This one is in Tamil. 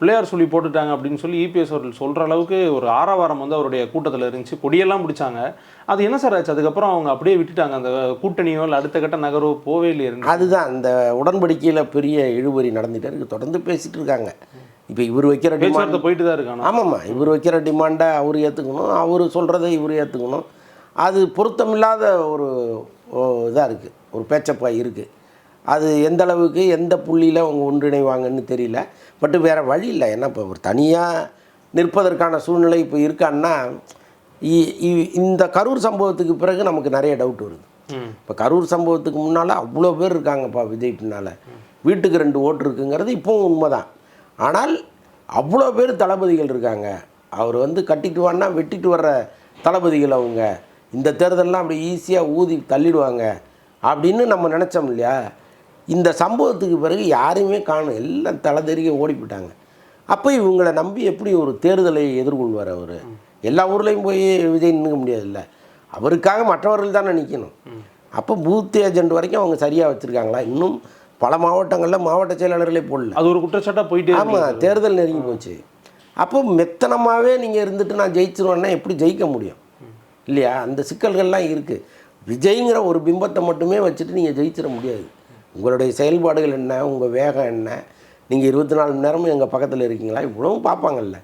பிள்ளையார் சொல்லி போட்டுட்டாங்க அப்படின்னு சொல்லி இபிஎஸ் அவர்கள் சொல்கிற அளவுக்கு ஒரு ஆரவாரம் வந்து அவருடைய கூட்டத்தில் இருந்துச்சு, கொடியெல்லாம் பிடிச்சாங்க. அது என்ன சார் ஆச்சு? அதுக்கப்புறம் அவங்க அப்படியே விட்டுட்டாங்க, அந்த கூட்டணியோ இல்லை அடுத்த கட்ட நகரோ போவே இல்லையே. அதுதான் இந்த உடன்படிக்கையில் பெரிய இழுபறி நடந்துகிட்டே இருக்குது, தொடர்ந்து பேசிகிட்டு இருக்காங்க. இப்போ இவர் வைக்கிற பேச்சுவார்த்தை போயிட்டு தான் இருக்காங்க. ஆமாம்மா, இவர் வைக்கிற டிமாண்டை அவர் ஏற்றுக்கணும், அவர் சொல்கிறத இவர் ஏற்றுக்கணும். அது பொருத்தமில்லாத ஒரு இதாக இருக்குது, ஒரு பேச்சப்பாக இருக்குது. அது எந்த அளவுக்கு எந்த புள்ளியில் அவங்க ஒன்றிணைவாங்கன்னு தெரியல. பட் வேறு வழி இல்லை. ஏன்னா இப்போ ஒரு தனியாக நிற்பதற்கான சூழ்நிலை இப்போ இருக்கான்னா, இந்த கரூர் சம்பவத்துக்கு பிறகு நமக்கு நிறைய டவுட் வருது. இப்போ கரூர் சம்பவத்துக்கு முன்னால் அவ்வளோ பேர் இருக்காங்கப்பா விஜய் பின்னால், வீட்டுக்கு 2 ஓட்டு இருக்குங்கிறது இப்போவும் உண்மை தான். ஆனால் அவ்வளோ பேர் தளபதிகள் இருக்காங்க. அவர் வந்து கட்டிட்டு வான்னா வெட்டிட்டு வர்ற தளபதிகள் அவங்க. இந்த தேர்தலெலாம் அப்படி ஈஸியாக ஊதி தள்ளிடுவாங்க அப்படின்னு நம்ம நினச்சோம் இல்லையா? இந்த சம்பவத்துக்கு பிறகு யாரையுமே காணும், எல்லாம் தலை தெறிக்க ஓடி போயிட்டாங்க. அப்போ இவங்களை நம்பி எப்படி ஒரு தேர்தலை எதிர்கொள்வார் அவர்? எல்லா ஊர்லேயும் போய் விஜய் நிற்க முடியாதுல்ல, அவருக்காக மற்றவர்கள் தானே நிற்கணும். அப்போ பூத் ஏஜென்ட் வரைக்கும் அவங்க சரியாக வச்சுருக்காங்களா? இன்னும் பல மாவட்டங்களில் மாவட்ட செயலாளர்களே போடல. அது ஒரு குற்றச்சாட்டாக போயிட்டு. ஆமாம், தேர்தல் நெருங்கி போச்சு. அப்போ மெத்தனமாகவே நீங்கள் இருந்துட்டு நான் ஜெயிச்சிருவேன்னா எப்படி ஜெயிக்க முடியும் இல்லையா? அந்த சிக்கல்கள்லாம் இருக்குது. விஜய்ங்கிற ஒரு பிம்பத்தை மட்டுமே வச்சுட்டு நீங்கள் ஜெயிச்சிட முடியாது. உங்களுடைய செயல்பாடுகள் என்ன, உங்கள் வேகம் என்ன, நீங்கள் 24 மணி நேரமும் எங்கள் பக்கத்தில் இருக்கீங்களா, இவ்வளவும் பார்ப்பாங்கல்ல.